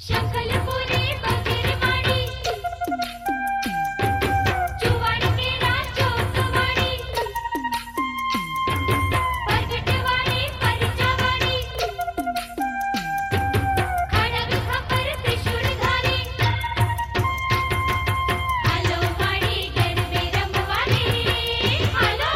शकलपुरी बगीरवाड़ी जुवाड़ के राजोतवाड़ी परगटवाड़ी परिचावाड़ी खड़ग खपर त्रिशूलधारी हालो वाड़ी गरबे रमवाड़ी हालो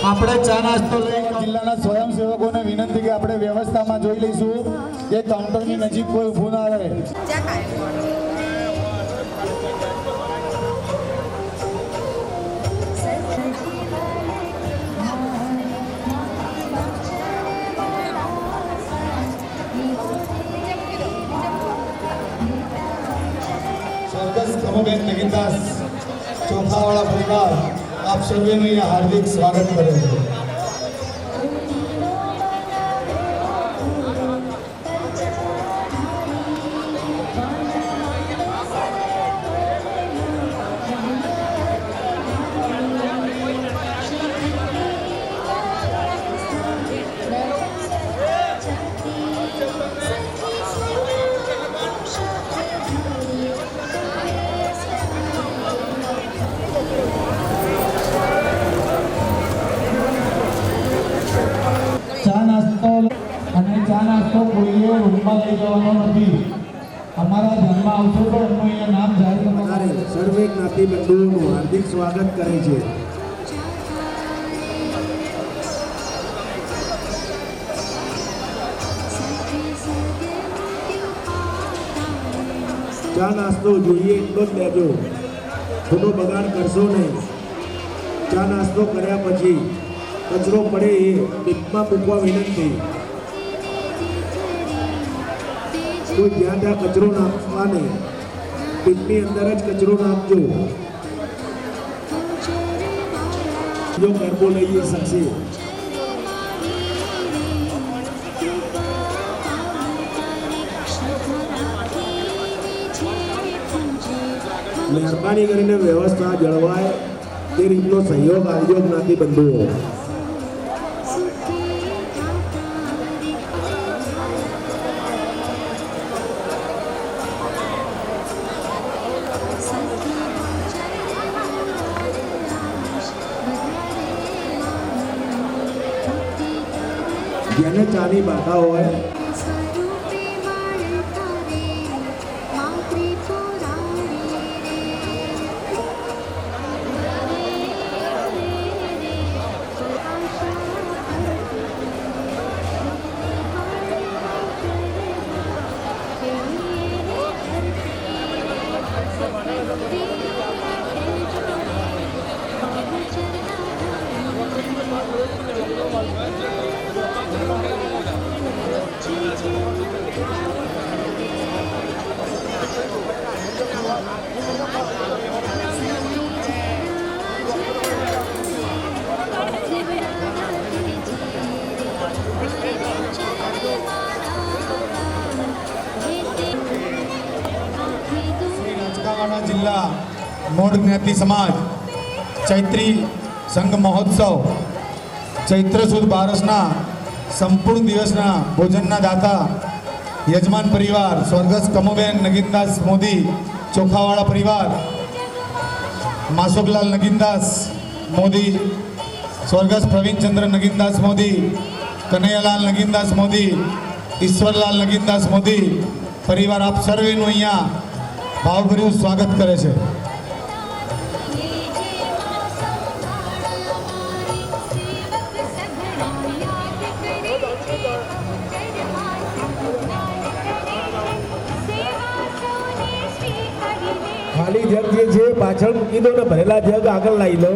આપણે ચા નાસ્તો લઈ જિલ્લાના સ્વયંસેવકોને વિનંતી કે આપણે વ્યવસ્થામાં જોઈ લઈશું કે કાઉન્ટરની નજીક કોઈ ઊભું ના રહે. સ્વર્ગસ્થ કમુબેન નગીનદાસ ચોખાવાળા પરિવાર આપ સર્વેનું અહીંયા હાર્દિક સ્વાગત કરે છે. ચા નાસ્તો કોઈએ રૂમમાં લઈ જવાનો નથી. અમારા ધ્યાનમાં આવશે તો એમનું અહીંયા નામ જાહેર કરવામાં સર્વે જ્ઞાતિ બંધુઓનું હાર્દિક સ્વાગત કરે છે. ચા નાસ્તો જોઈએ એટલો જ લેજો, ખોટો બગાડ કરશો નહીં. ચા નાસ્તો કર્યા પછી કચરો પડે એ ટીપમાં મૂકવા વિનંતી. કોઈ જ્યાં ત્યાં કચરો નાખવા નહીં, ટીપની અંદર જ કચરો નાખજો. જો ગરબો લઈ શકશે. મહેરબાની કરીને વ્યવસ્થા જળવાય તે રીતનો સહયોગ આપજો જ્ઞાતિ બંધુઓ. જેને ચાની બાધા હોય જિલ્લા મોડ જ્ઞાતિ સમાજ ચૈત્રી સંઘ મહોત્સવ ચૈત્ર સુદ બારસના સંપૂર્ણ દિવસના ભોજનના દાતા યજમાન પરિવાર સ્વર્ગસ્થ કમુબેન નગીનદાસ મોદી ચોખાવાળા પરિવાર, માસોકલાલ નગીનદાસ મોદી, સ્વર્ગસ્થ પ્રવીણચંદ્ર નગીનદાસ મોદી, કનૈયાલાલ નગીનદાસ મોદી, ઈશ્વરલાલ નગીનદાસ મોદી પરિવાર આપ સર્વેનું અહીંયા ભાવભર્યું સ્વાગત કરે છે. ખાલી જગ જે છે પાછળ મૂકી દો ને ભરેલા જગ આગળ લાવી લો.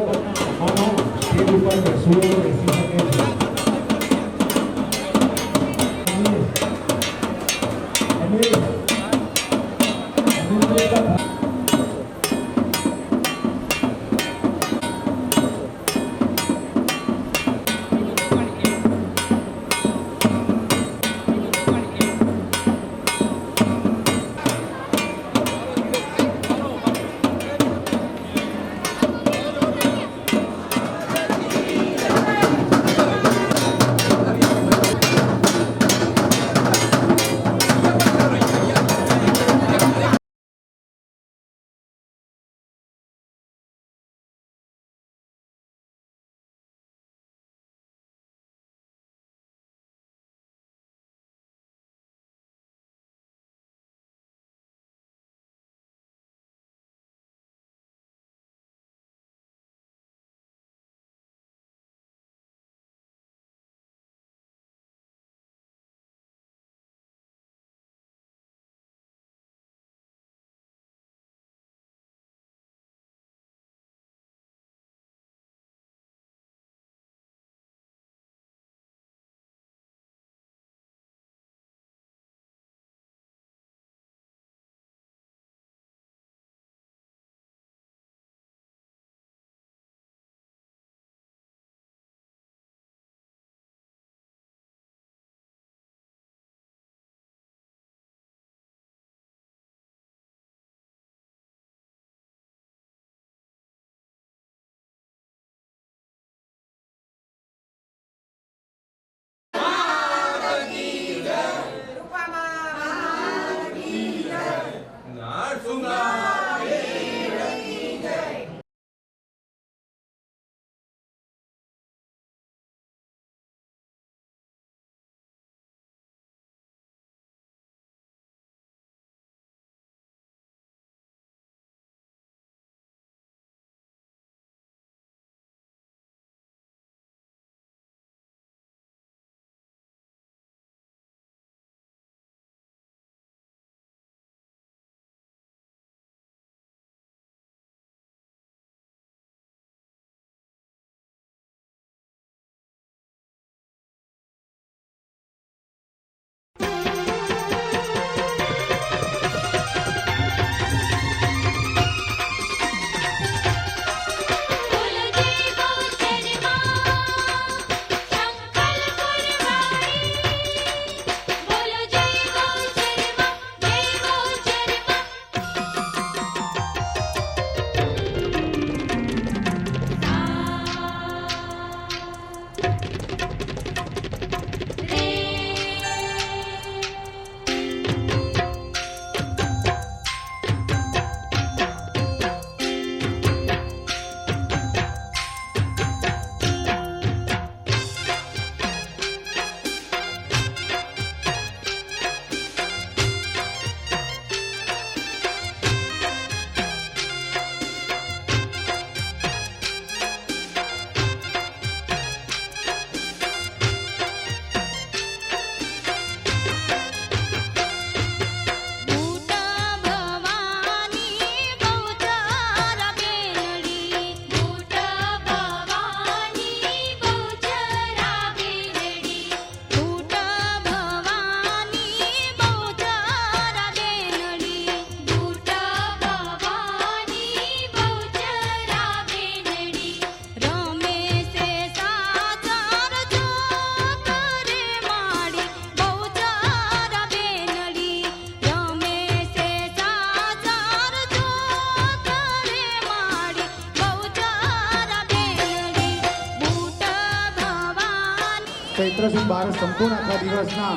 ચૈત્ર સુદ 12 સંપૂર્ણ આખા દિવસના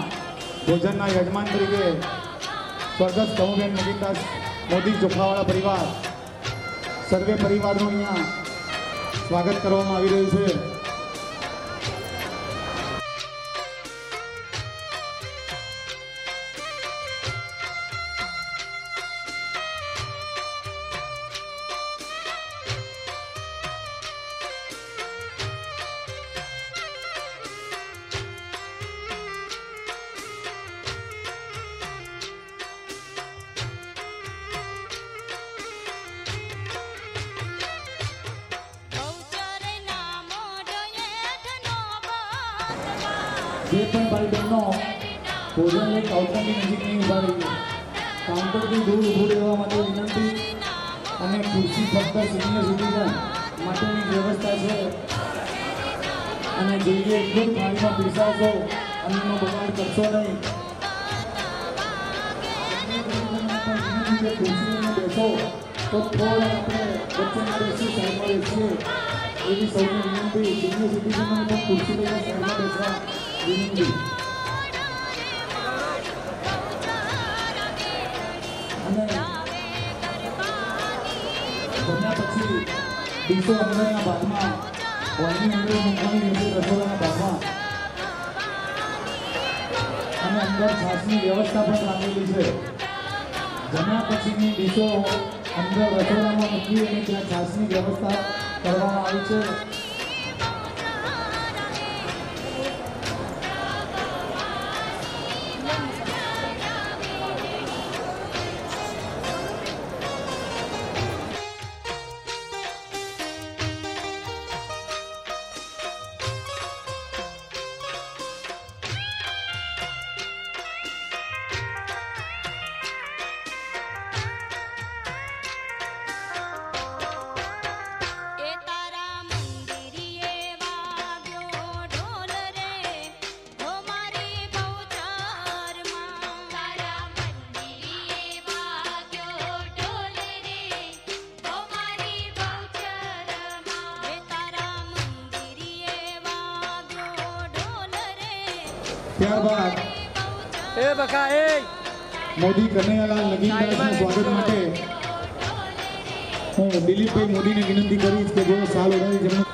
ભોજનના યજમાન તરીકે સ્વર્ગસ્થ કમુબેન નગીનદાસ મોદી ચોખાવાળા પરિવાર સર્વે પરિવારનું અહીંયા સ્વાગત કરવામાં આવી રહ્યું છે. જે પણ ભાઈ બહેનો ભોજન લઈ કાઉન્ટરની નજીક નહીં ઊભા રહીએ. કાઉન્ટરથી દૂર ઊભું રહેવા માટે વિનંતી અને ખુરશી ફક્ત સિનિયર સિટીઝન માટેની વ્યવસ્થા છે અને જોઈએ એટલું જ થાળીમાં પીરસાવશો, અન્નનો બગાડ કરશો નહીં. ખુરશીમાં બેસો તો થોડા આપણે વચ્ચેના બેસી સાઈડમાં બેસીએ એવી સૌની વિનંતી. સિનિયર સિટીઝનોને પણ ખુરશી લઈને સાઈડમાં બેસવા વિનંતી. અને જમ્યા પછી ડીશો અંદરના ભાગમાં હોલની અંદર મૂકવાની રહેશે, રસોડાના ભાગમાં અને અંદર છાશની વ્યવસ્થા પણ રાખેલી છે. જમ્યા પછીની ડીશો અંદર રસોડામાં મૂકી અને ત્યાં છાશની વ્યવસ્થા કરવામાં આવી છે. ત્યારબાદ મોદી કનૈયાલાલ નગીનદાસના સ્વાગત માટે હું દિલીપભાઈ મોદીને વિનંતી કરીશ કે જેઓ સાલ ઓઢાડી જેમનું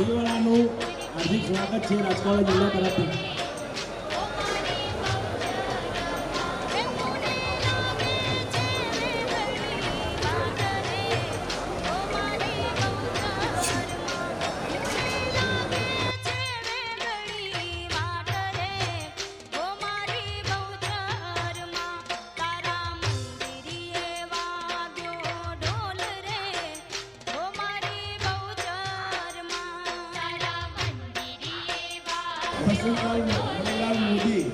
ભીલવાડાનું હાર્દિક સ્વાગત છે રાજકોટ જિલ્લા તરફથી. વસંતલાલ મનીલાલ મોદી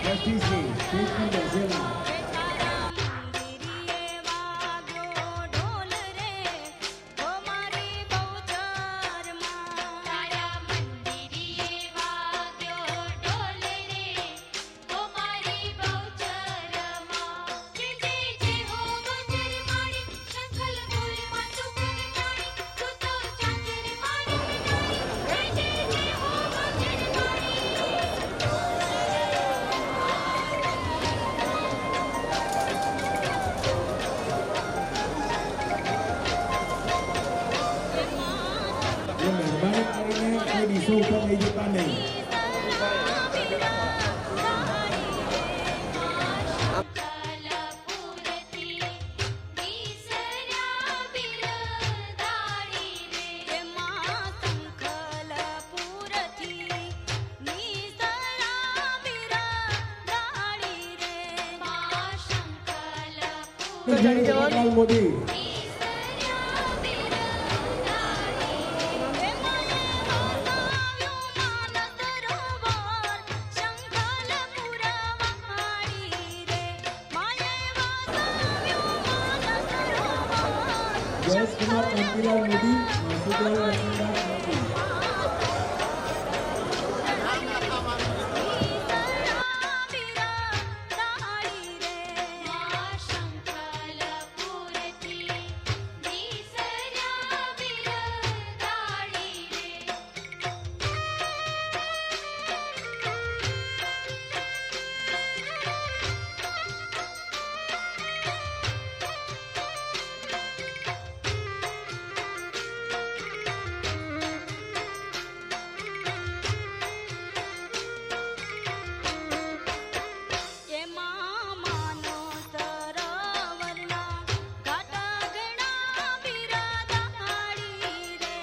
ટ્રસ્ટી શ્રી સ્ટેજ પર બેસેલા. બેસો ઉપર લઈ જતા નહીં. કલપુરથી નીસર્યા બિરદાળી રે માં સંખલપુરથી નીસરા બિરદાળી રે મા શંખલપુર જય જવાહરલાલ મોદી. જયેશ કુમાર કાંતિલાલ મોદી, માસુદલાલ લક્ષ્મીદાસ મોદી. મા શંખલપુરથી નીસર્યા બિરદાળી રે માન સરોવરના ઘાટ ઘણા બિરદાળી રે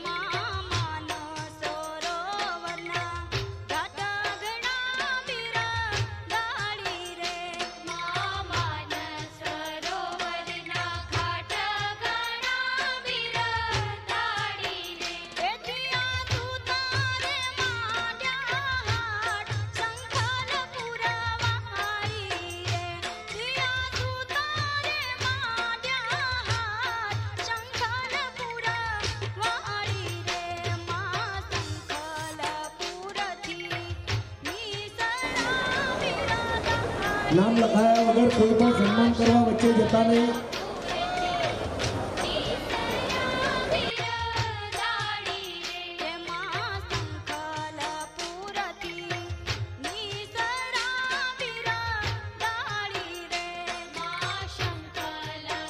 માન સરોવરના ઘાટ ઘણા બિરદાળી રે માન સરોવરના ઘાટ ઘણા બિરદાળી રે એથિયા તું તારે માંડ્યા હાટ સંખલપુર વાળી રે થિયા તું તારે માંડ્યા હાટ સંખલપુર વાળી રે માં સંખલપુરથી નીસરા બિરદાળી નામ લખાયા વગર કોઈ પણ સન્માન કરવા વચ્ચે જતા નહીં. બિરદાળી રે માં સંખલપુરથી નીસરા બિરદાળી રે મા શંખલપુરથી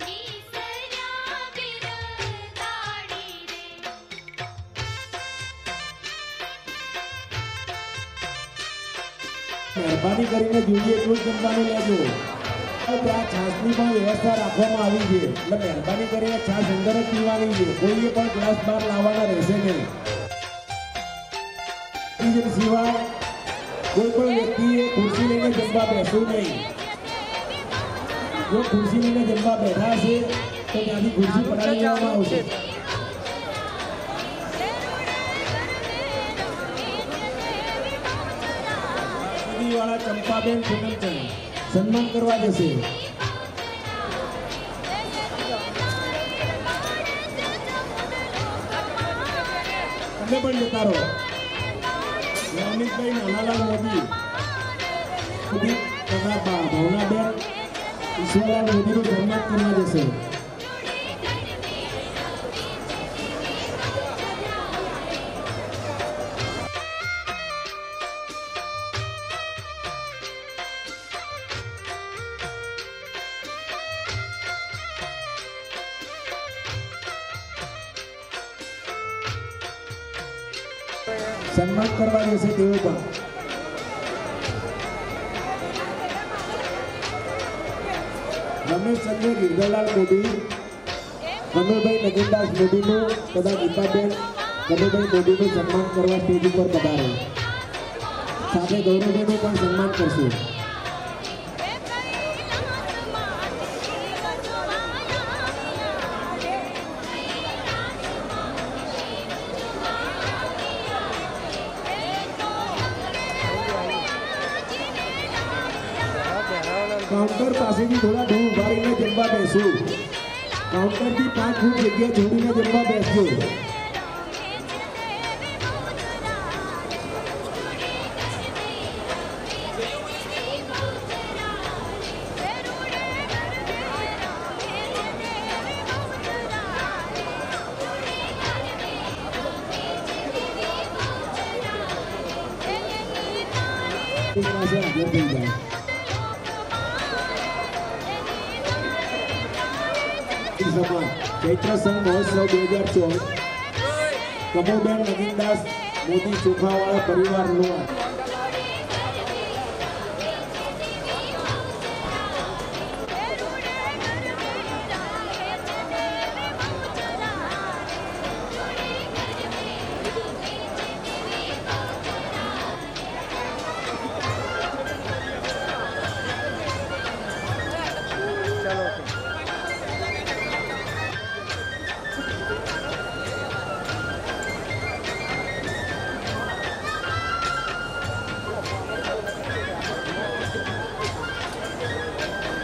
નીસર્યા બિરદાળી રે મહેરબાની કરીને જોઈએ એટલું જ જમવાનું લેજો. ત્યાં છાશની પણ વ્યવસ્થા રાખવામાં આવી છે, એટલે મહેરબાની કરીને છાશ અંદર જ પીવાની છે. કોઈએ પણ ગ્લાસ બહાર લાવવાના રહેશે નહીં. એ સિવાય કોઈ પણ વ્યક્તિએ ખુરશી લઈને જમવા બેસવું નહીં. જો ખુરશી લઈને જમવા બેઠા હશે તો ત્યાંથી ખુરશી પડાવી લેવામાં આવશે. વાળા ચંપાબેન પૂનમચંદ સન્માન કરવા જશે. તમે પણ જતા રહો. નવનીતભાઈ નાનાલાલ મોદી તથા ભાવનાબેન ઈશ્વરલાલ મોદીનું સન્માન કરવા જશે. સન્માન કરવા જશે તેઓ પણ. રમેશચંદ્ર ગિરધરલાલ મોદી, કનુભાઈ નગીનદાસ મોદીનું તથા ગીતાબેન કનુભાઈ મોદીનું સન્માન કરવા સ્ટેજ ઉપર પધારે. સાથે ગૌરવભાઈનું પણ સન્માન કરશું. કાઉન્ટર પાસેથી થોડા દૂર ઉભા રહીને જમવા બેસવું. કાઉન્ટરથી 5 ફૂટ જગ્યા છોડીને જમવા બેસજો. પાસે હાજર થઈ જાય. જ્ઞાતિ સમાજ ચૈત્ર સંઘ મહોત્સવ 2024 કમોબેન નગીનદાસ મોદી ચોખાવાળા પરિવારનું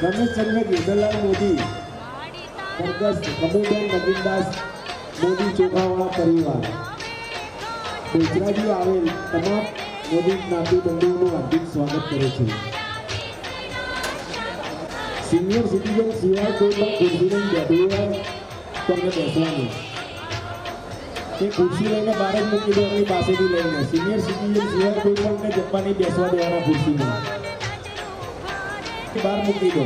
રમેશચંદ્ર ગેદલાલ મોદી સ્વર્ગસ્થ કમોબેન નગીનદાસ મોદી ચોખાવાળા પરિવાર ગુજરાતી આવેલ તમામ મોદી જ્ઞાતિ બંધુઓનું હાર્દિક સ્વાગત કરે છે. સિનિયર સિટીઝન સિવાય કોઈ પણ ખુરશી લઈને બેઠું હોય તો અમને બેસવાનું. એ ખુરશી લઈને બહાર જ મૂકી દો એમની પાસેથી લઈને. સિનિયર સિટીઝન સિવાય કોઈ પણ જપ્પા નહીં બેસવા દેવાના ખુરશીમાં. બહાર મૂકી દો.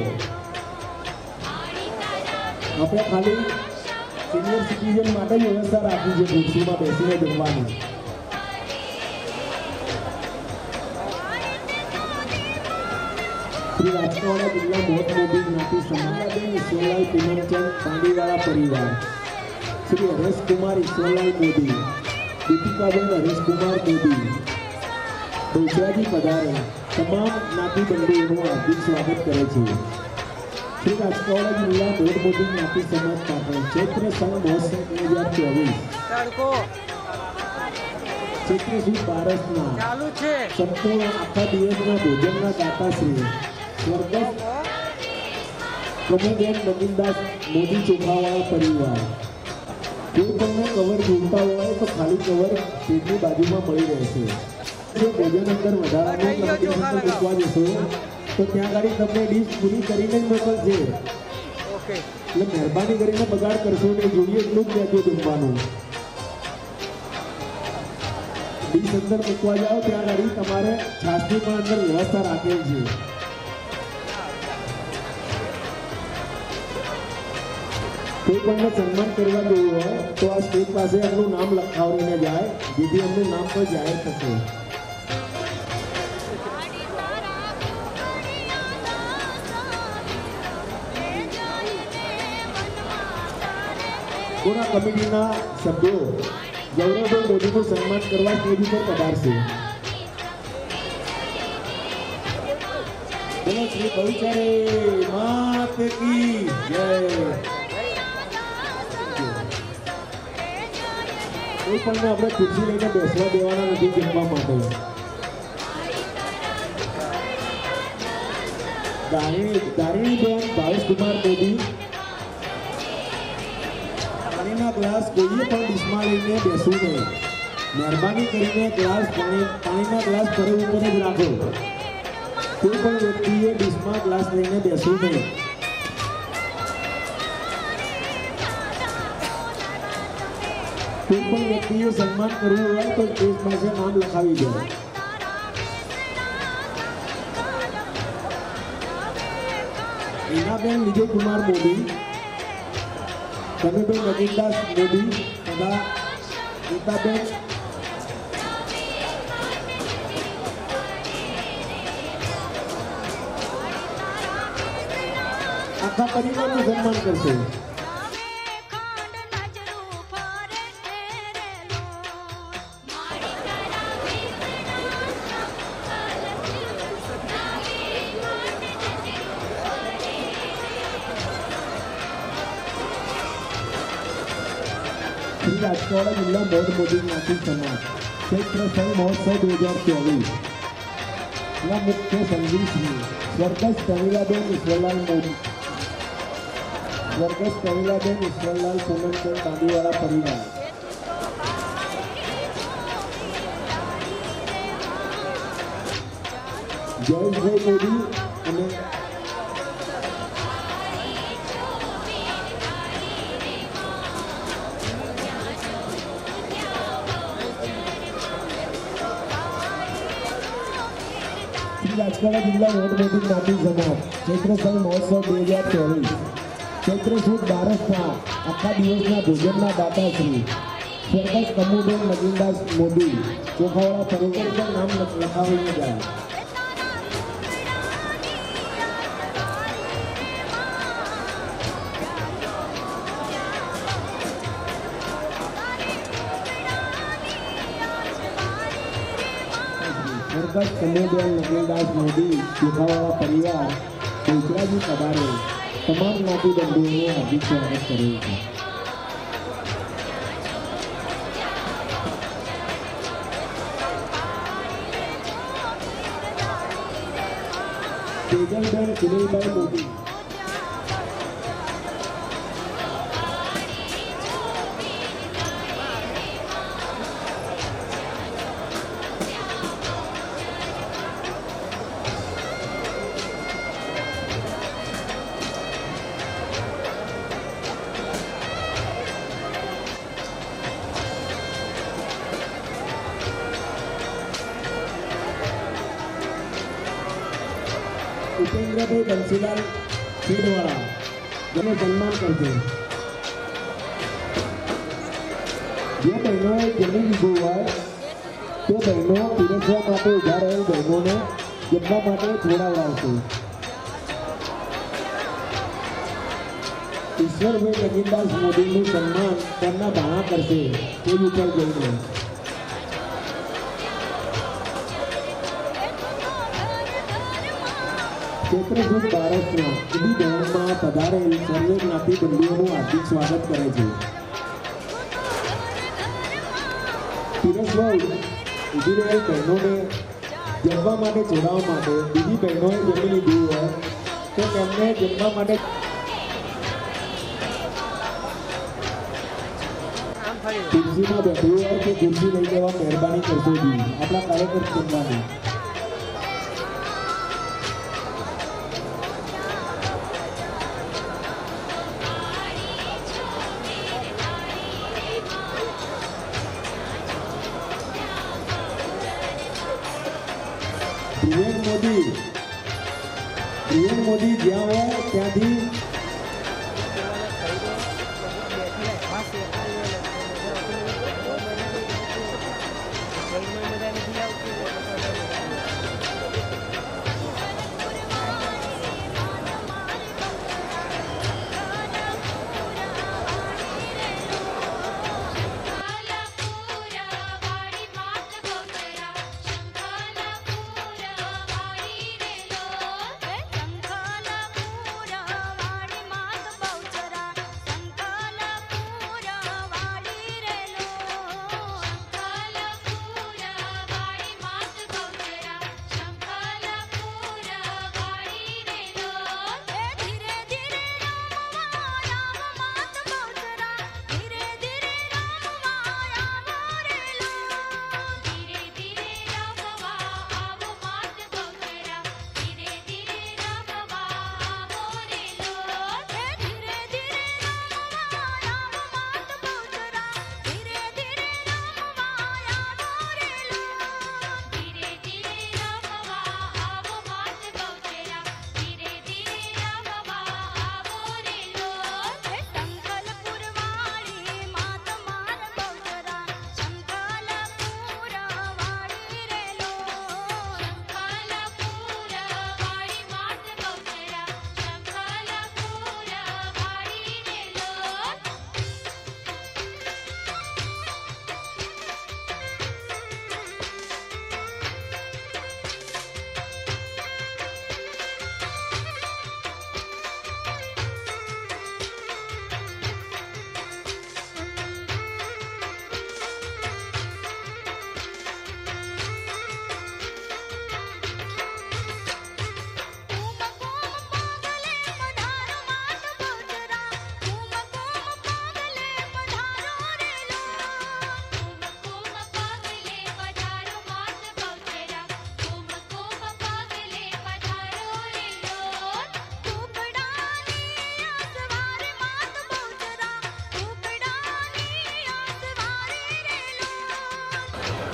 આપણે ખાલી સિનિયર સિટીઝન માટે જ વ્યવસ્થા રાખી છે ખુરશીમાં બેસીને જમવાની. શ્રી રાજકોટના જિલ્લા મોત મોદી જ્ઞાતિ સમાલાબેન ઈશ્વરલાલ પૂનમચંદ પાંડીવાળા પરિવાર શ્રી હરેશકુમાર ઈશ્વરલાલ મોદી દીપિકાબેન હરેશકુમાર મોદી બહુચરાજી પધારે તમામ જ્ઞાતિ બંધુઓનું હાર્દિક સ્વાગત કરે છે. શ્રી રાજકોટ જિલ્લા મોત મોદી જ્ઞાતિ સમાજ પાટણ ચૈત્ર સંઘ મહોત્સવ 2024 ચૈત્ર સુદ બારસના સંપૂર્ણ આખા દિવસના ભોજનના દાતાશ્રી સ્વર્ગસ્થ કમોબેન નગીનદાસ મોદી ચોખાવાળા પરિવાર. જો તમને કવર જોઈતા હોય તો ખાલી કવર સ્ટેજની બાજુમાં મળી રહેશે. જો ભોજન અંદર વધારાનું તમે ડીશ અંદર મૂકવા જશો તો ત્યાં આગળ તમને ડીશ પૂરી કરીને જ મોકલશે. એટલે મહેરબાની કરીને બગાડ કરશો નહીં. જોઈએ એટલું જ લેજો જમવાનું. ડીશ અંદર મૂકવા જાઓ ત્યાં આગળ તમારે છાસની પણ અંદર વ્યવસ્થા રાખેલ છે. કોઈ પણને સન્માન કરવા જેવું હોય તો આ સ્ટેજ પાસે એમનું નામ લખાવીને જાય જેથી એમનું નામ પણ જાહેર થશે. કોના કમિટીના સભ્યો ગૌરવભાઈ મોદીનું સન્માન કરવા સ્ટેજ ઉપર પધારશે. બોલો શ્રી બહુચરે માત કી જય. કોઈ પણ આપણે ખુરશી લઈને બેસવા દેવાના નથી જમવા માટે. દારિણીબેન ભાવેશકુમાર મોદી પાણીના ગ્લાસ કોઈએ પણ ડીશમાં લઈને બેસવું નહીં. મહેરબાની કરીને ગ્લાસ પાણીના ગ્લાસ ઘરે ઉપર જ રાખો. કોઈ પણ વ્યક્તિએ ડીશમાં ગ્લાસ લઈને બેસવું નહીં. કોઈ પણ વ્યક્તિએ સન્માન કરવું હોય તો સ્ટેજ પાસે નામ લખાવી દે. ઈનાબેન વિજયકુમાર મોદી, કનુબેન નગીનદાસ મોદી તથા ગીતાબેન આખા પરિવારનું સન્માન કરશે. શ્રી રાજકોટ જિલ્લા મોત મોદી જ્ઞાતિ સમાજ ચૈત્ર સંઘ મહોત્સવ 2024 ના મુખ્ય સંગીત શ્રી સ્વર્ગસ્થ કવિલાબેન ઈશ્વરલાલ મોદી સ્વર્ગસ્થ કવિલાબેન ઈશ્વરલાલ પૂનમચંદ પાંડીવાળા પરિવાર. જયેશભાઈ મોદી અને રાજકોટ જિલ્લા મોત મોદી જ્ઞાતિ સમાજ ચૈત્ર સંઘ મહોત્સવ 2024 ચૈત્ર સુદ બારસના આખા દિવસના ભોજનના દાતાશ્રી સ્વર્ગસ્થ કમુબેન નગીનદાસ મોદી ચોખાવાળા પરિવાર પર નામ લખાવીને જાય. સ્વર્ગસ્થ કમુબેન નગીનદાસ મોદી ચોખાવાળા પરિવાર બેચરાજી પધારે તમામ જ્ઞાતિ બંધુઓનું હાર્દિક સ્વાગત કર્યું છે. તેજલબેન સુનિલભાઈ મોદી ઉપેન્દ્રભાઈ બંસીલાલ ખીડવાળા જેને સન્માન કરશે. જે બહેનોએ જમી લીધું હોય તે બહેનો પીરસવા માટે ઊભા રહેલ બહેનોને જમવા માટે જોડાવડાવશે. ઈશ્વરભાઈ નગીનદાસ મોદીનું સન્માન તેમના ભાણા કરશે તે ઉપર જઈને. ચૈત્ર સુદ બારસના ઉદી બહેનમાં પધારેલ સર્વે જ્ઞાતિ બંધુઓનું હાર્દિક સ્વાગત કરે છે. પીરસવા ઊભી રહેલ બહેનોને જમવા માટે જોડાવા માટે બીજી બહેનોએ જમી લીધું હોય તો તેમને જમવા માટે ખુરશીમાં બેઠવું હોય તો ખુરશી લઈ જવા મહેરબાની કરશો જી. આપણા કાર્યકર જમવાની પ્રિયન મોદી જ્યાં હોય ત્યાંથી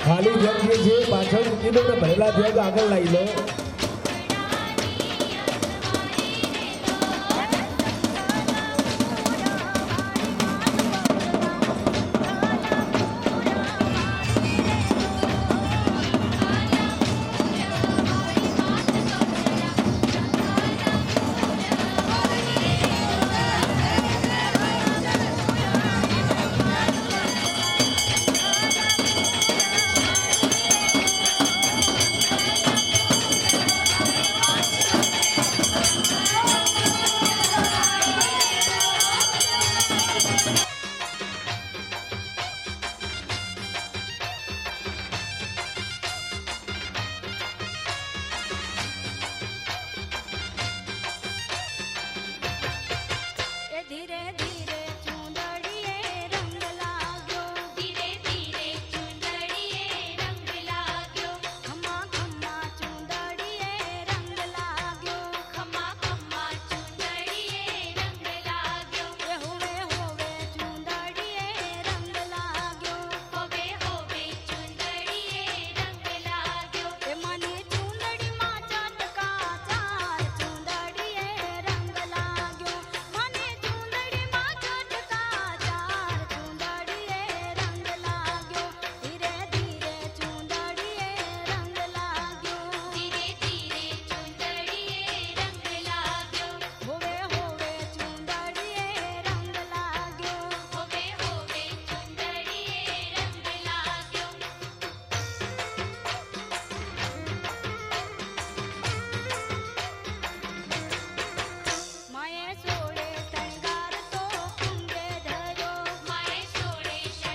ખાલી જગ જે છે પાછળ મૂકી દો ને ભરેલા જગ આગળ લઈ લો.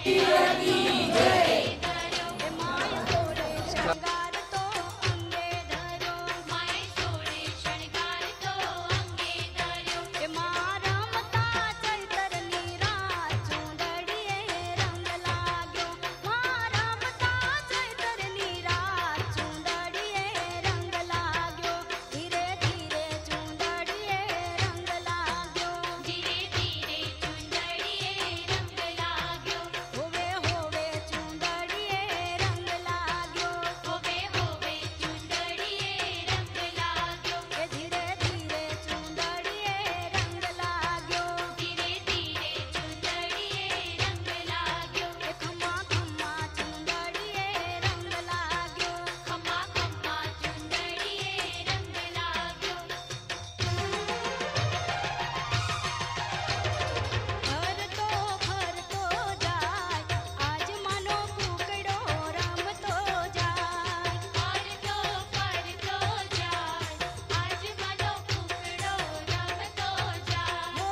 માય સોરે શણગાર તો અંગે ધર્યો માય સોળે શણગાર તો અંગે ધર્યો એ મારા રમતા ચૈતરની રાત ચૂંદડીએ રંગ લાગ્યો મારા રમતા ચૈતરની રાત ચૂંદડીએ રંગ લાગ્યો ધીરે ધીરે ચૂંદડીએ રંગ લાગ્યો ધીરે ધીરે ચુંદડીએ રંગ લાગ્યો હોવે હોવે ચૂંદડીએ રંગ લાગ્યો હોવે હોવે ચુંદડીએ રંગ લાગ્યો એ ધીરે ધીરે ચૂંદડીએ રંગ લાગ્યો ધીરે ધીરે ચુંદડીએ રંગ લાગ્યો એ ખમ્મા ખમ્મા ચૂંદડીએ રંગ લાગ્યો ખમ્મા ખમ્મા ચુંદડીએ રંગ લાગ્યો ફરતો ફરતો જાય આજ માનો કુકડો રમતો જાય ફરતો ફરતો જાય આજ માનો કુકડો રમતો જાય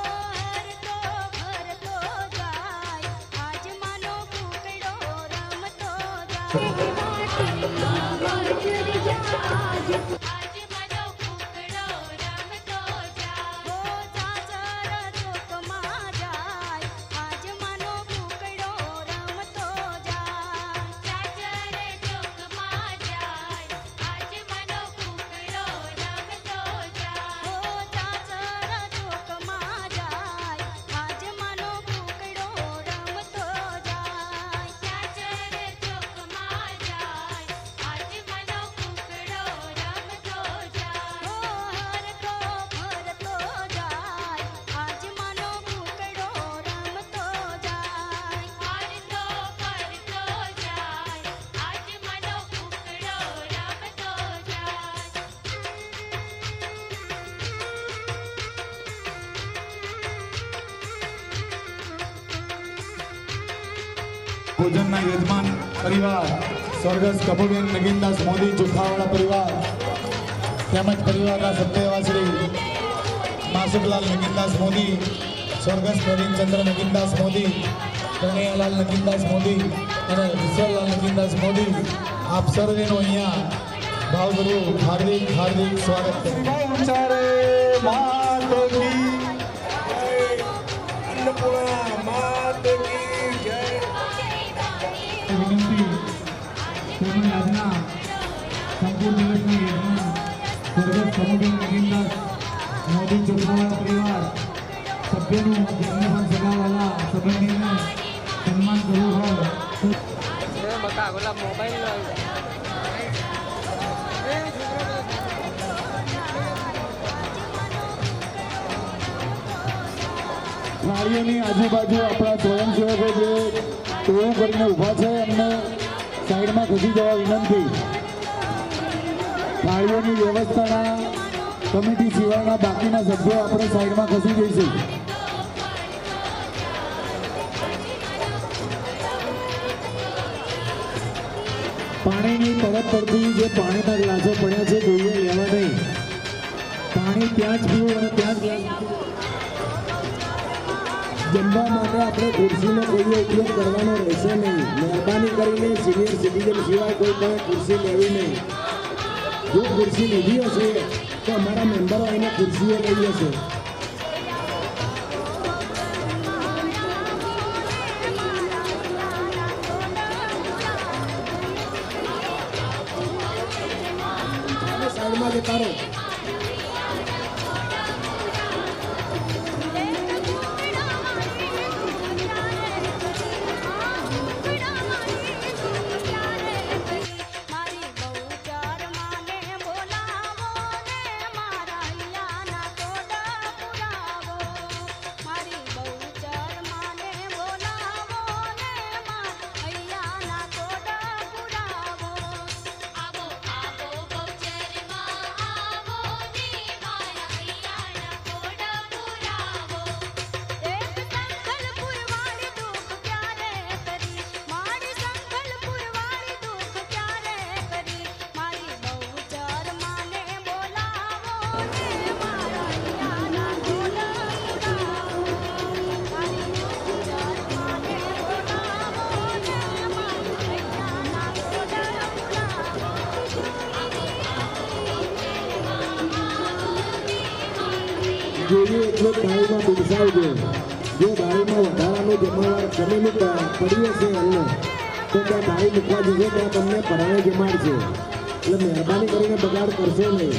ફરતો ફરતો જાય આજ માનો કુકડો રમતો જાય આજ માનો કુકડો રમતો જાય હો ચાચર ચોકમાં જાય આજ માનો કુકડો રમતો જાય ચાચર ચોકમાં જાય આજ માનો કુકડો રમતો જાય હો ચાચર ચોકમાં જાય આજ માનો કુકડો રમતો જાય ચાચર ચોકમાં જાય આજ માનો કુકડો રમતો જાય હો હરખો ફરતો જાય આજ માનો કુકડો રમતો જાય ફરતો ફરતો જાય આજ માનો કુકડો રમતો જાય ભોજનના યજમાન પરિવાર સ્વર્ગસ્થ કપૂરબેન નગીનદાસ મોદી ચોખાવાળા પરિવાર તેમજ પરિવારના સભ્ય એવા શ્રી માસુકલાલ નગીનદાસ મોદી સ્વર્ગસ્થ પ્રવીણચંદ્ર નગીનદાસ મોદી કનૈયાલાલ નગીનદાસ મોદી અને વિશ્વલાલ નગીનદાસ મોદી આપ સર્વેનું અહીંયા ભાવભર્યું હાર્દિક હાર્દિક સ્વાગત છે વિનંતી તેમજ આજના સંપૂર્ણ દિવસના યજમાન સ્વર્ગસ્થ કમુબેન નગીનદાસ મોદી ચોખાવાળા પરિવાર સભ્યનું જેમને પણ સગાવાલા સંબંધીને સન્માન કરવું હોય તો બકા ઓલા મોબાઈલ થાળીઓની આજુબાજુ આપણા સ્વયંસેવકો જે ટોળું કરીને ઊભા છે એમને સાઈડમાં ખસી જવા વિનંતી થાળીઓની વ્યવસ્થાના કમિટી સિવાયના બાકીના સભ્યો આપણે સાઈડમાં ખસી જઈશું પાણીની તરફ પડતી જે પાણીના ગ્લાસો પડ્યા છે જોઈએ લેવા નહીં પાણી ત્યાં જ પીવું અને ત્યાં જ ગ્લાસ જમવા માટે આપણે ખુરશીનો કોઈએ ઉપયોગ કરવાનો રહેશે નહીં મહેરબાની કરીને સિનિયર સિટીઝન સિવાય કોઈ પણ ખુરશી લેવી નહીં જો ખુરશી લીધી હશે તો અમારા મેમ્બરો આવીને ખુરશીઓ લઈ જશે સાઈડમાં જતા રહો મારી બહુ ચાર માને બોલાવો ને મારા અહીંયાના કોડા પુરાવો મારી બહુ ચાર માને બોલાવો ને મારા અહીંયાના કોડા પુરાવો આવો આવો બહુચરમાં આવો જોઈએ એટલું થાળીમાં પીરસાવજો. જો થાળીમાં વધારાનું જમણવાર જમેલું પડ્યું હશે એમને તો ત્યાં થાળી મૂકવા જશે ત્યાં તમને પરાણે જમાડશે. એટલે મહેરબાની કરીને બગાડ કરશો નહીં.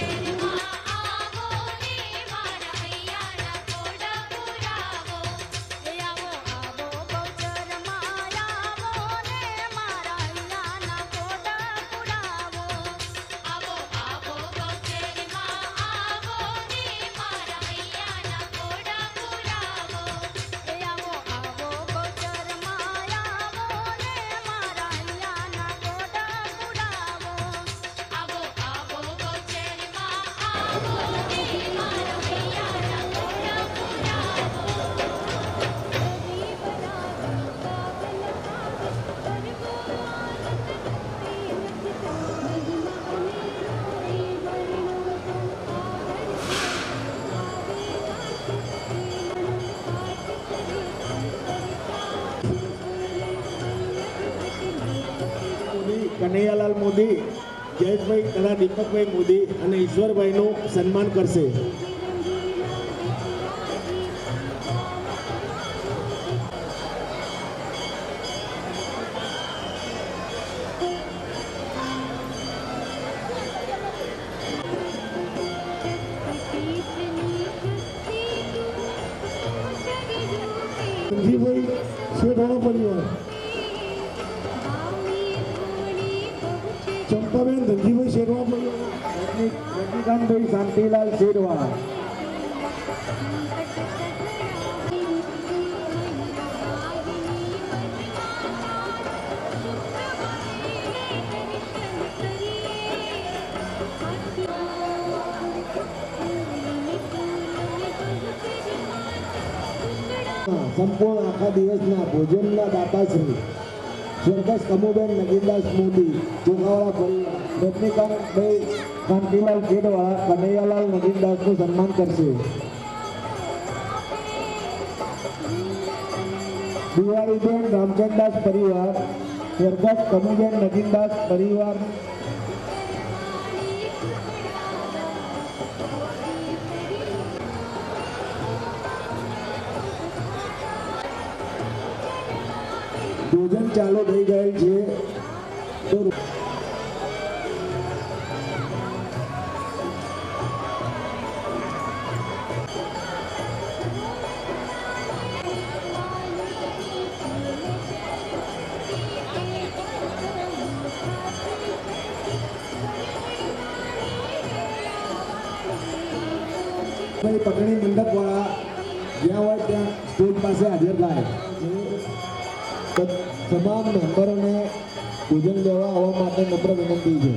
કનૈયાલાલ મોદી, જયેશભાઈ તથા દીપકભાઈ મોદી અને ઈશ્વરભાઈનું સન્માન કરશે. ધનજીભાઈ શેઠવાળા પરિવાર, ચંપાબેન ધનજીભાઈ શેરવા પરિવાર, રજનીકાંતભાઈ શાંતિલાલ શેરવા, સંપૂર્ણ આખા દિવસના ભોજનના દાતાશ્રી સ્વર્ગસ્થ કમુબેન નગીનદાસ મોદી, જોગાવાળા પરિવાર, રજનીકાંતભાઈ શાંતિલાલ ખેડવા કનૈયાલાલ નગીનદાસનું સન્માન કરશે. દિવાળીબેન રામચંદદાસ પરિવાર, સ્વર્ગસ્થ કમુબેન નગીનદાસ પરિવાર, ભોજન ચાલુ થઈ ગયેલ છે તો પટણી મંડપવાળા જ્યાં હોય ત્યાં સ્ટેજ પાસે હાજર થાય. તમામ મેમ્બરોને ભોજન લેવા આવવા માટે નમ્ર વિનંતી છે.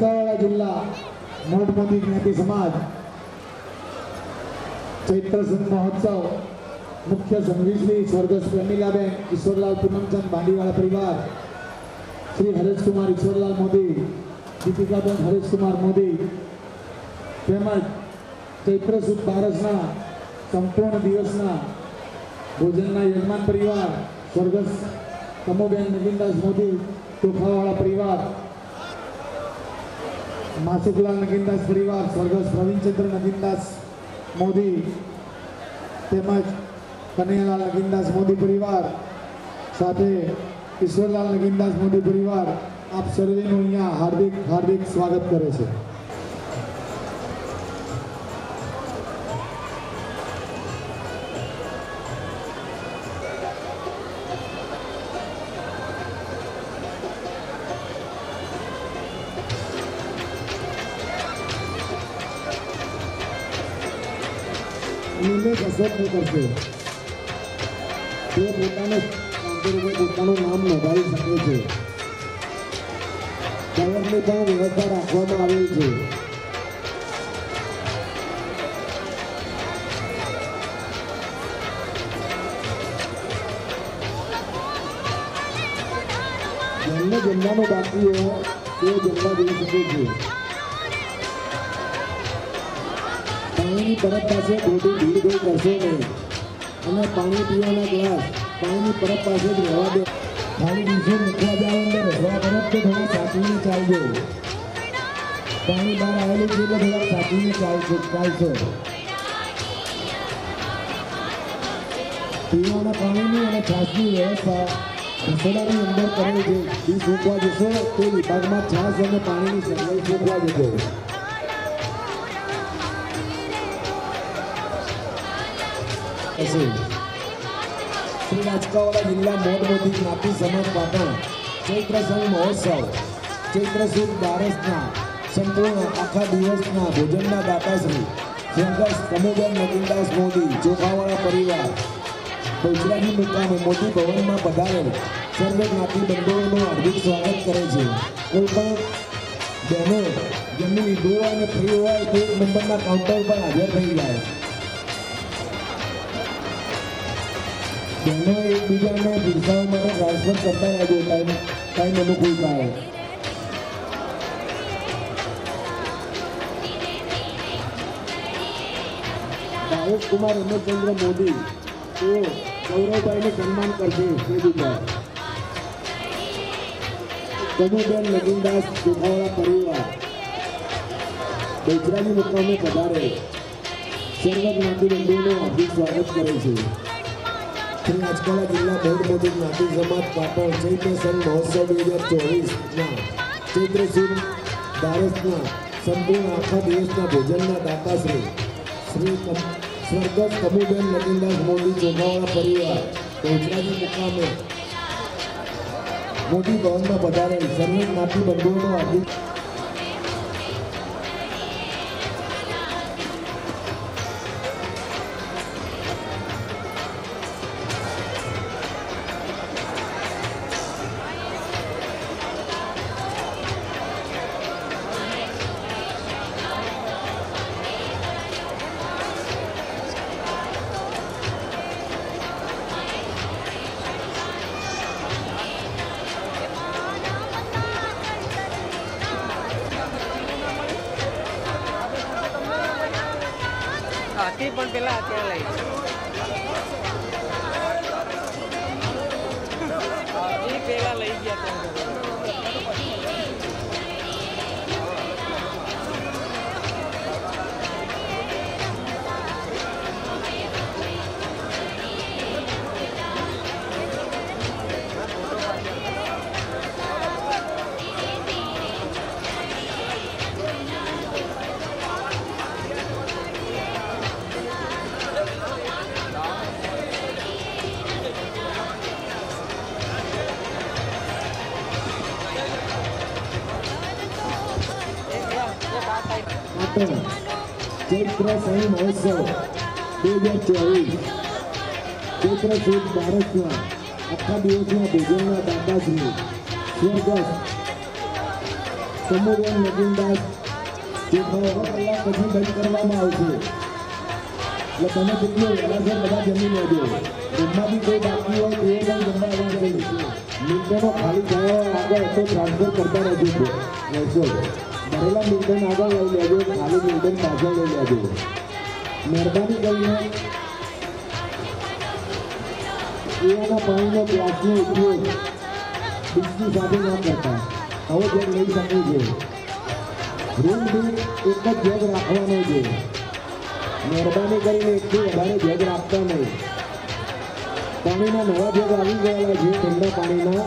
મહેસાણા જિલ્લા મોટમોદી જ્ઞાતિ સમાજ ચૈત્ર સંઘ મહોત્સવ મુખ્ય સંઘવી શ્રી સ્વર્ગસ્થ પ્રેમિલાબેન ઈશ્વરલાલ પૂનમચંદ બાંડીવાળા પરિવાર, શ્રી હરેશકુમાર ઈશ્વરલાલ મોદી, દીપિકાબેન હરેશકુમાર મોદી તેમજ ચૈત્ર સુદ બારસના સંપૂર્ણ દિવસના ભોજનના યજમાન પરિવાર સ્વર્ગસ્થ કમોબેન નગીનદાસ મોદી, તોફાવાળા પરિવાર, માસુકલાલ નગીનદાસ પરિવાર, સ્વર્ગસ્થ પ્રવીણચંદ્ર નગીનદાસ મોદી તેમજ કનૈયાલાલ નગીનદાસ મોદી પરિવાર સાથે ઈશ્વરલાલ નગીનદાસ મોદી પરિવાર આપ સર્વેનું અહીંયા હાર્દિક હાર્દિક સ્વાગત કરે છે. નિમેશ અશોકને કરશે. તે પોતાનું નામ નોંધાવી શકે છે. ટાયરની પણ વ્યવસ્થા રાખવામાં આવેલ છે. જેમને જમવાનું બાકી હોય તે જમવા જઈ શકે છે. પાણીની પરબ પાસે ખોટી ભીડ કોઈ કરશો નહીં અને પાણી પીવાના ગ્લાસ પાણીની પરબ પાસે જ રહેવા દે. ખાલી દિવસો મૂકવા જાવ અંદર રસવા તરફ તો થોડા સાચવીને ચાલજો. પાણી બહાર આવેલું છે એટલે થોડા સાચવીને ચાલશો. પીવાના પાણીની અને છાશની વ્યવસ્થા રસોડાની અંદર કરેલ છે. ડી મૂકવા જશો તે વિભાગમાં છાશ અને પાણીની સપ્લાય મૂકવા જજો. શ્રી રાજકાવાડા જિલ્લા મોટમોટી જ્ઞાતિ સમાજ પાટણ ચૈત્ર સંઘ મહોત્સવ ચૈત્ર સુદ બારસના સંપૂર્ણ આખા દિવસના ભોજનના દાતાશ્રી સ્વર્ગસ્થ કમોબેન નગીનદાસ મોદી ચોખાવાળા પરિવાર બહુચરાજી મુકામે મોટી ભવનમાં પધારેલ સર્વે જ્ઞાતિ બંધુઓનું હાર્દિક સ્વાગત કરે છે. કોઈ પણ બહેનો જેમની લીધું હોય અને ફ્રી હોય તે એક નંબરના કાઉન્ટર પર હાજર થઈ જાય. બહેનો એકબીજાને પીરસાવા માટે ટ્રાન્સફર કરતા રહેજો ટાઈમ અનુકૂળ થાય. ભાવેશ કુમાર હેમચંદ્ર મોદી તેઓ ગૌરવભાઈનું સન્માન કરશે. સ્ટેજ ઉપર કમુબેન નગીનદાસ ચોખાવાળા પરિવાર બહુચરાજી મુકામે પધારે સર્વ જ્ઞાતિ બંધુઓનું હાર્દિક સ્વાગત કરે છે. શ્રી રાજકાવાડા જિલ્લા મોટમોટી જ્ઞાતિ સમાજ પાટણ ચૈત્ર સંઘ મહોત્સવ 2024ના ચૈત્ર સુદ બારસના સંપૂર્ણ આખા દિવસના ભોજનના દાતાશ્રી શ્રી સ્વર્ગસ્થ કમુબેન નગીનદાસ મોદી ચોખાવાળા પરિવાર બહુચરાજી મુકામે મોટી ભવનમાં પધારેલ સર્વે જ્ઞાતિ બંધુઓનો હાર્દિક હતી પણ પેલા અત્યારે લઈ એ પેલા લઈ ગયા પાટણ ચૈત્ર સંઘ મહોત્સવ 2024 ચૈત્ર સુદ બારસના આખા દિવસના ભોજનના દાતાશ્રી સ્વર્ગસ્થ કમુબેન નગીનદાસ ચોખાવાળા કલાક પછી બંધ કરવામાં આવશે. એટલે તમે કેટલો વહેલાસર બધા જમી લેજો. જમવાથી કોઈ બાકી હોય તો એ પણ જમવા આવવા જશે. મિલ્ટનો ખાલી થયો આગળ તો ટ્રાન્સફર કરતા રહેજો. ભરેલા મિલ્ટન આગળ લઈ લેજો, ખાલી મિલ્ટન પાછળ લઈ લેજો. મહેરબાની કરીને પીવાના પાણીનો ગ્લાસનો ઉપયોગ બિસ્કી સાથે ના કરતા. આવો જગ લઈ શકે છે. રૂમ બી એક જ જગ રાખવાનો છે. મહેરબાની કરીને એકથી વધારે જગ રાખતા નહીં. પાણીના નવા જગ આવી ગયેલા છે ઠંડા પાણીના,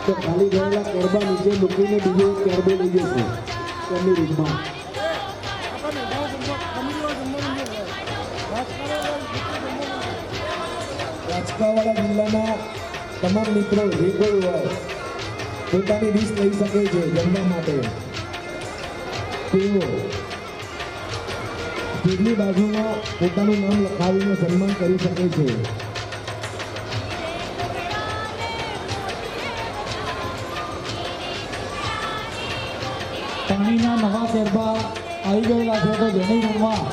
તો ખાલી ગયેલા કેરબા નીચે મૂકીને બીજો એક કેરબો લઈ જશે તેમની રૂમમાં. રાજકાવાડા જિલ્લાના તમામ મિત્રો જે કોઈ હોય પોતાની ડીશ લઈ શકે છે જમવા માટે. તેઓ સ્ટેજની બાજુમાં પોતાનું નામ લખાવીને સન્માન કરી શકે છે. પાણીના નવા ગરબા આવી ગયેલા છે તો જેની રૂમમાં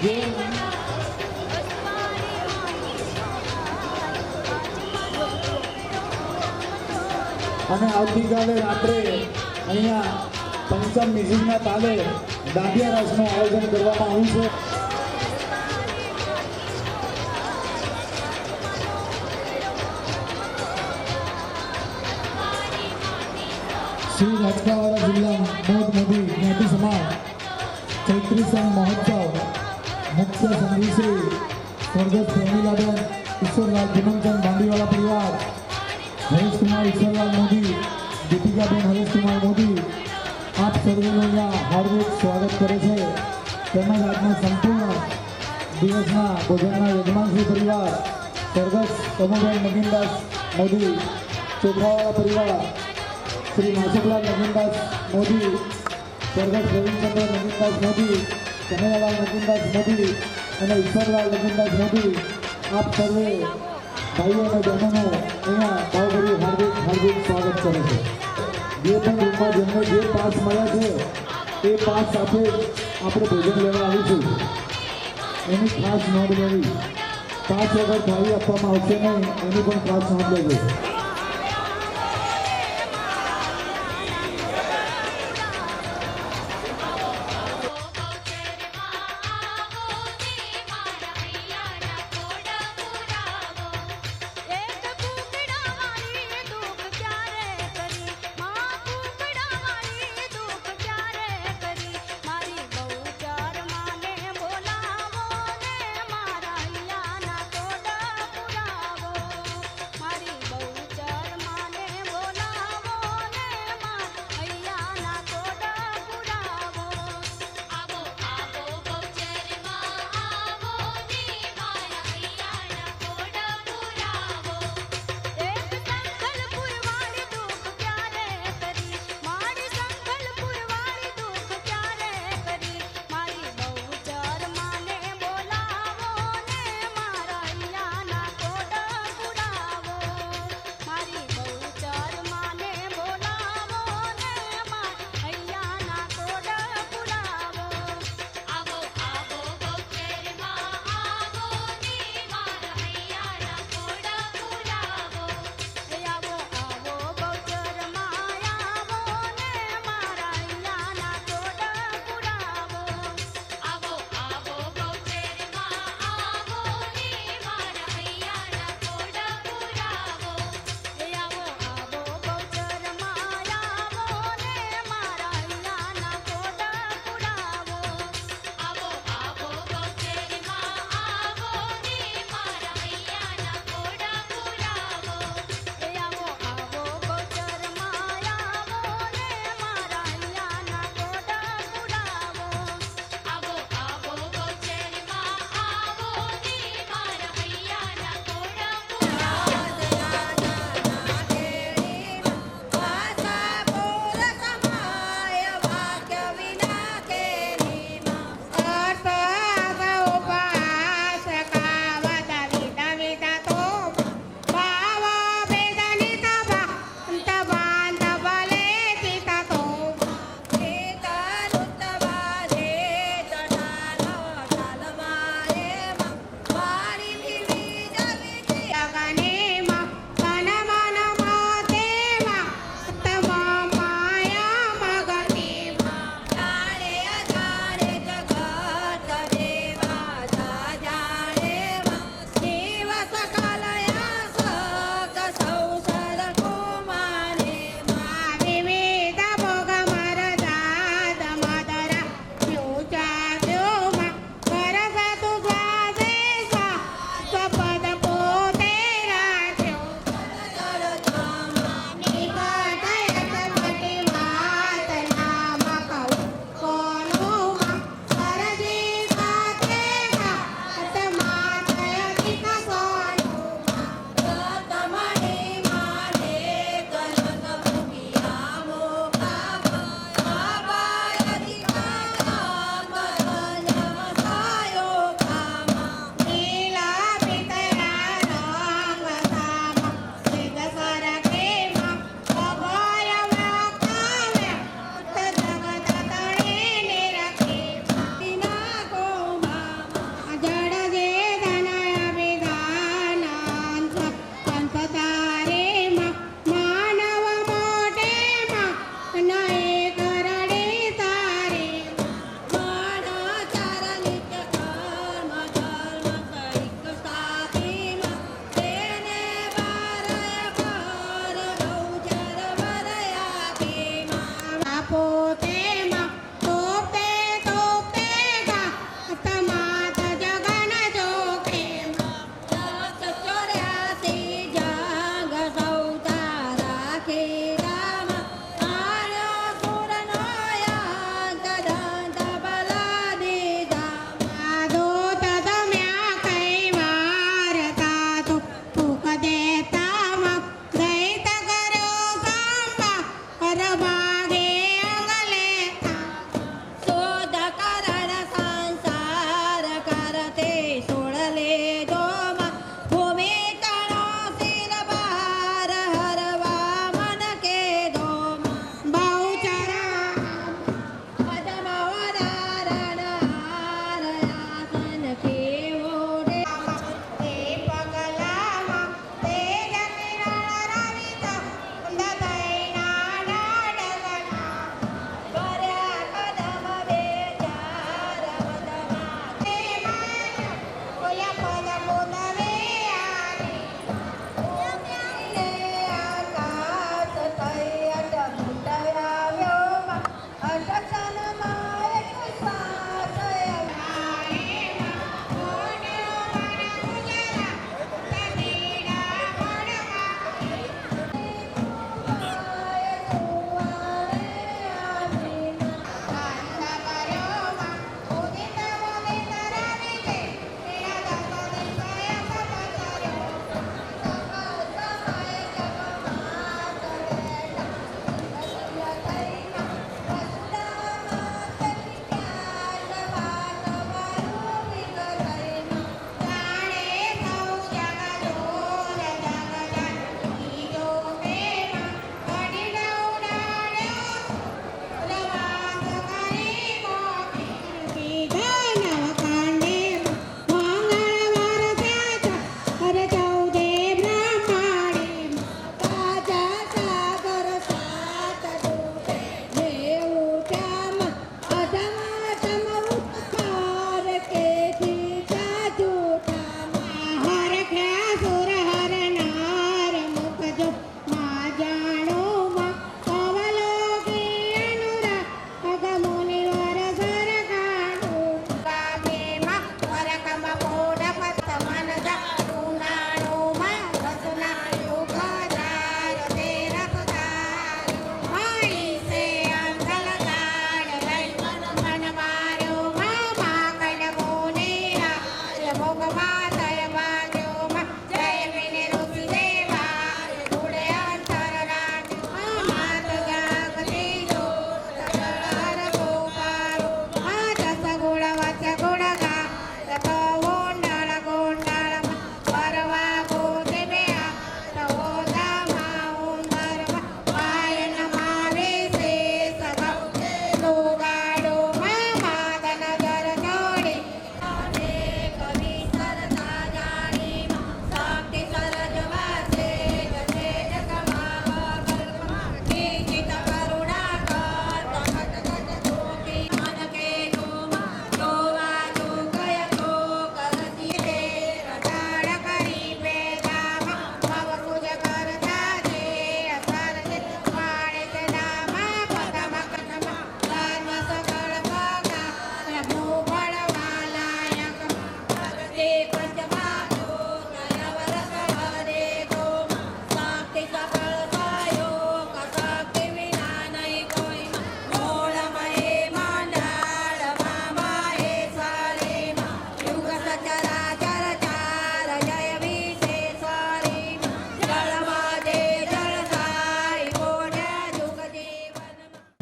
જે અને આવતીકાલે રાત્રે અહીંયા પંચમ મ્યુઝિકના તાલે દાંડિયા રાસનું આયોજન કરવામાં આવ્યું છે. શ્રી રાજકાવાડા જિલ્લા મોદ મોદી જ્ઞાતિ સમાજ ચૈત્રી સંઘ મહોત્સવ મુખ્ય સંઘી શ્રી સ્વર્ગસ્થ પ્રેમીલાબેન ઈશ્વરલાલ પૂનમચંદ દાંડીવાલા પરિવાર, હરેશકુમાર ઈશ્વરલાલ મોદી, દીપિકાબેન હરેશકુમાર મોદી આપ સર્વેનું અહીંયા હાર્દિક સ્વાગત કરે છે. તેમજ આજના સંપૂર્ણ દિવસના ભોજનના યજમાનશ્રી પરિવાર સ્વર્ગસ્થ કમુબેન નગીનદાસ મોદી, ચોખાવાળા પરિવાર શ્રી માસુકલાલ નગીનદાસ મોદી, સ્વર્ગસ્થ રવિચંદ્ર નગીનદાસ મોદી, કનૈયાલાલ નગીનદાસ મોદી અને ઈશ્વરલાલ નગીનદાસ મોદી આપ સર્વે ભાઈઓ અને બહેનોનું અહીંયા ભાવભર્યું હાર્દિક સ્વાગત કરે છે. જે પણ રૂમમાં જેમને જે પાસ મળ્યા છે એ પાસ સાથે આપણે ભોજન લેવા આવીશું. એની ખાસ નોંધ લેવી. પાસ વગર થાળી આપવામાં આવશે નહીં, એની પણ ખાસ નોંધ લેવી.